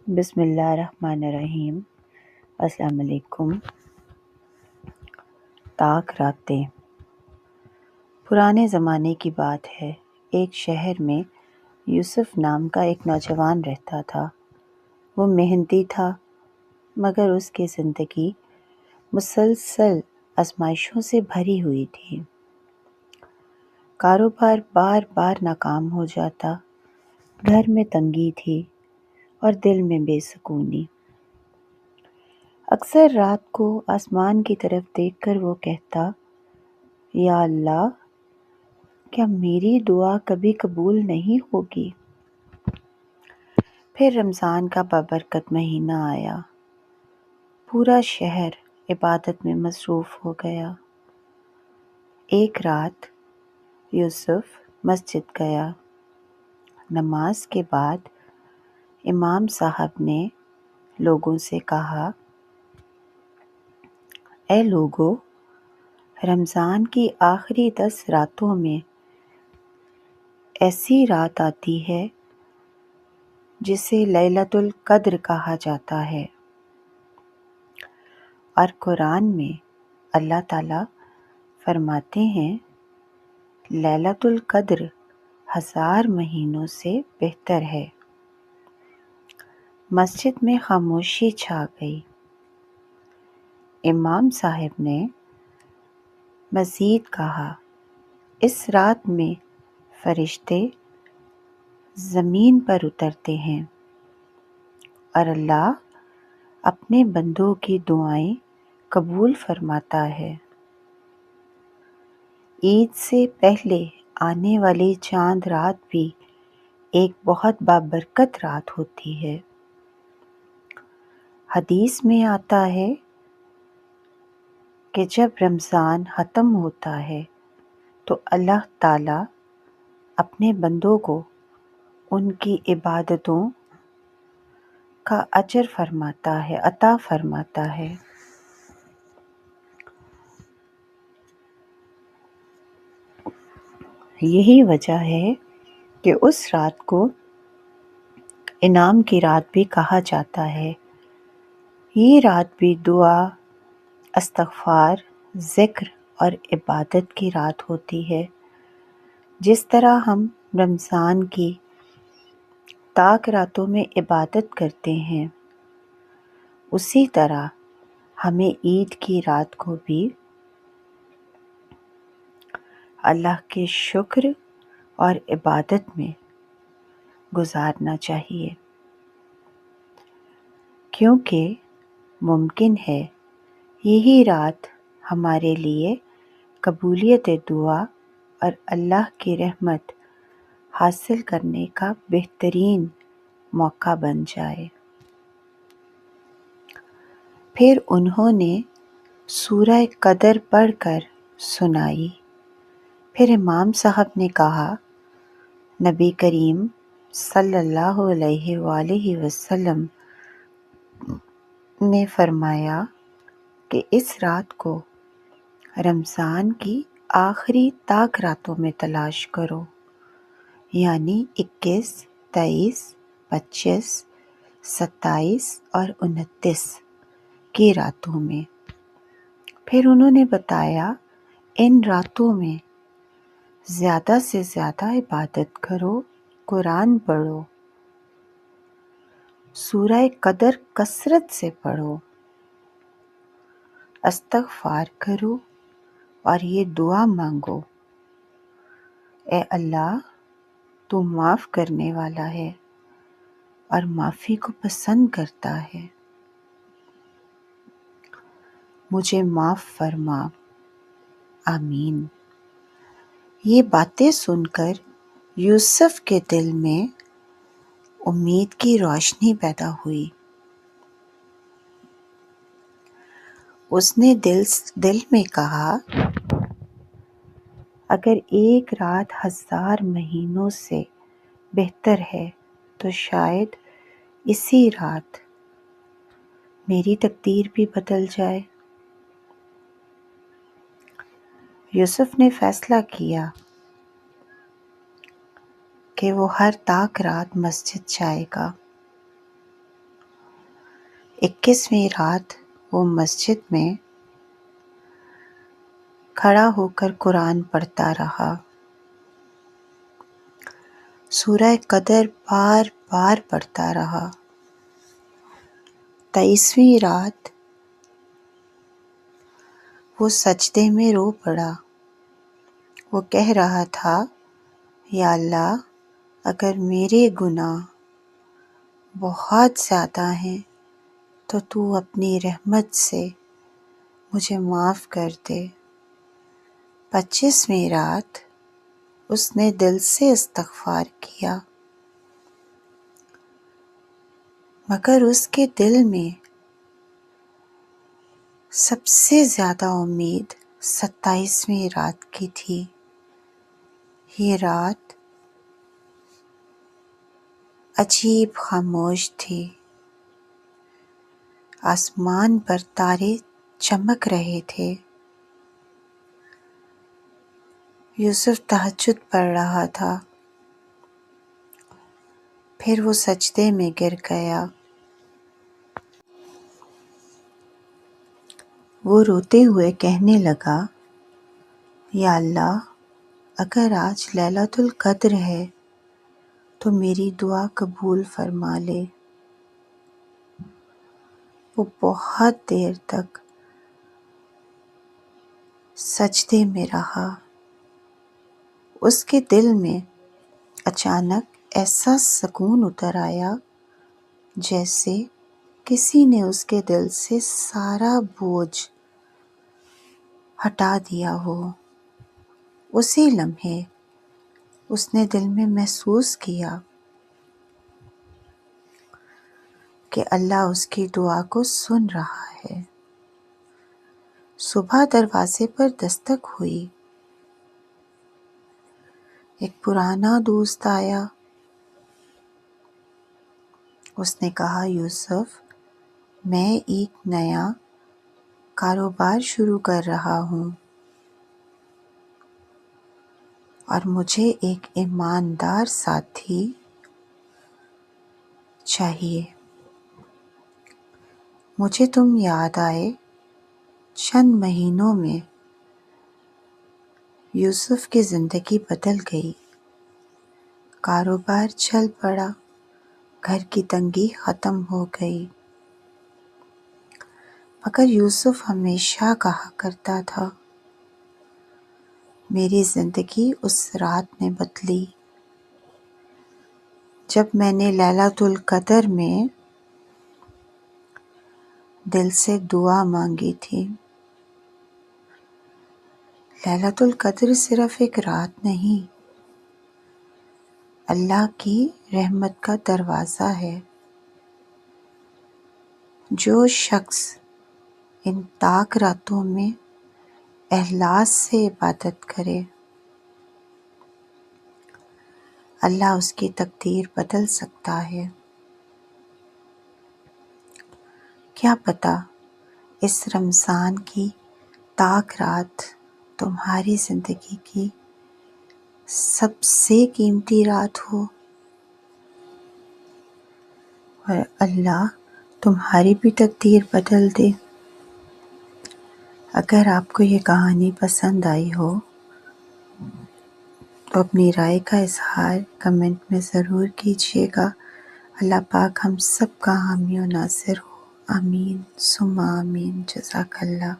بسم اللہ الرحمن الرحیم۔ السلام علیکم۔ طاق راتیں۔ پرانے زمانے کی بات ہے، ایک شہر میں یوسف نام کا ایک نوجوان رہتا تھا۔ وہ محنتی تھا، مگر اس کی زندگی مسلسل آزمائشوں سے بھری ہوئی تھی۔ کاروبار بار بار ناکام ہو جاتا، گھر میں تنگی تھی اور دل میں بے سکونی۔ اکثر رات کو آسمان کی طرف دیکھ کر وہ کہتا، یا اللہ، کیا میری دعا کبھی قبول نہیں ہوگی؟ پھر رمضان کا بابرکت مہینہ آیا۔ پورا شہر عبادت میں مصروف ہو گیا۔ ایک رات یوسف مسجد گیا۔ نماز کے بعد امام صاحب نے لوگوں سے کہا، اے لوگو، رمضان کی آخری 10 راتوں میں ایسی رات آتی ہے جسے لیلۃ القدر کہا جاتا ہے، اور قرآن میں اللہ تعالیٰ فرماتے ہیں، لیلۃ القدر 1000 مہینوں سے بہتر ہے۔ مسجد میں خاموشی چھا گئی۔ امام صاحب نے مزید کہا، اس رات میں فرشتے زمین پر اترتے ہیں اور اللہ اپنے بندوں کی دعائیں قبول فرماتا ہے۔ عید سے پہلے آنے والی چاند رات بھی ایک بہت بابرکت رات ہوتی ہے۔ حدیث میں آتا ہے کہ جب رمضان ختم ہوتا ہے تو اللہ تعالیٰ اپنے بندوں کو ان کی عبادتوں کا اجر عطا فرماتا ہے۔ یہی وجہ ہے کہ اس رات کو انعام کی رات بھی کہا جاتا ہے۔ یہ رات بھی دعا، استغفار، ذکر اور عبادت کی رات ہوتی ہے۔ جس طرح ہم رمضان کی طاق راتوں میں عبادت کرتے ہیں، اسی طرح ہمیں عید کی رات کو بھی اللہ کے شکر اور عبادت میں گزارنا چاہیے، کیونکہ ممکن ہے یہی رات ہمارے لیے قبولیت دعا اور اللہ کی رحمت حاصل کرنے کا بہترین موقع بن جائے۔ پھر انہوں نے سورہ قدر پڑھ کر سنائی۔ پھر امام صاحب نے کہا، نبی کریم صلی اللہ علیہ وآلہ وسلم نے فرمایا کہ اس رات کو رمضان کی آخری طاق راتوں میں تلاش کرو، یعنی 21، 23، 25، 27 اور 29 کی راتوں میں۔ پھر انہوں نے بتایا، ان راتوں میں زیادہ سے زیادہ عبادت کرو، قرآن پڑھو، سورہ قدر کثرت سے پڑھو، استغفار کرو اور یہ دعا مانگو، اے اللہ، تو معاف کرنے والا ہے اور معافی کو پسند کرتا ہے، مجھے معاف فرما، آمین۔ یہ باتیں سن کر یوسف کے دل میں امید کی روشنی پیدا ہوئی۔ اس نے دل میں کہا، اگر ایک رات 1000 مہینوں سے بہتر ہے تو شاید اسی رات میری تقدیر بھی بدل جائے۔ یوسف نے فیصلہ کیا کہ وہ ہر طاق رات مسجد جائے گا۔ 21ویں رات وہ مسجد میں کھڑا ہو کر قرآن پڑھتا رہا۔ سورہ قدر بار بار پڑھتا رہا۔ 23ویں رات وہ سجدے میں رو پڑا۔ وہ کہہ رہا تھا، یا اللہ، اگر میرے گناہ بہت زیادہ ہیں تو تو اپنی رحمت سے مجھے معاف کر دے۔ 25ویں رات اس نے دل سے استغفار کیا، مگر اس کے دل میں سب سے زیادہ امید 27ویں رات کی تھی۔ یہ رات عجیب خاموش تھی۔ آسمان پر تارے چمک رہے تھے۔ یوسف تہجد پڑھ رہا تھا۔ پھر وہ سجدے میں گر گیا۔ وہ روتے ہوئے کہنے لگا، یا اللہ، اگر آج لیلۃ القدر ہے تو میری دعا قبول فرما لے۔ وہ بہت دیر تک سجدے میں رہا۔ اس کے دل میں اچانک ایسا سکون اتر آیا جیسے کسی نے اس کے دل سے سارا بوجھ ہٹا دیا ہو۔ اسی لمحے اس نے دل میں محسوس کیا کہ اللہ اس کی دعا کو سن رہا ہے۔ صبح دروازے پر دستک ہوئی۔ ایک پرانا دوست آیا۔ اس نے کہا، یوسف، میں ایک نیا کاروبار شروع کر رہا ہوں اور مجھے ایک ایماندار ساتھی چاہیے۔ مجھے تم یاد آئے۔ چند مہینوں میں یوسف کی زندگی بدل گئی۔ کاروبار چل پڑا، گھر کی تنگی ختم ہو گئی۔ مگر یوسف ہمیشہ کہا کرتا تھا، میری زندگی اس رات نے بدلی جب میں نے لیلۃ القدر میں دل سے دعا مانگی تھی۔ لیلۃ القدر صرف ایک رات نہیں، اللہ کی رحمت کا دروازہ ہے۔ جو شخص ان پاک راتوں میں اخلاص سے عبادت کرے، اللہ اس کی تقدیر بدل سکتا ہے۔ کیا پتہ اس رمضان کی پاک رات تمہاری زندگی کی سب سے قیمتی رات ہو اور اللہ تمہاری بھی تقدیر بدل دے۔ اگر آپ کو یہ کہانی پسند آئی ہو تو اپنی رائے کا اظہار کمنٹ میں ضرور کیجیے گا۔ اللہ پاک ہم سب کا حامی و ناصر ہو۔ آمین ثم آمین۔ جزاک اللہ۔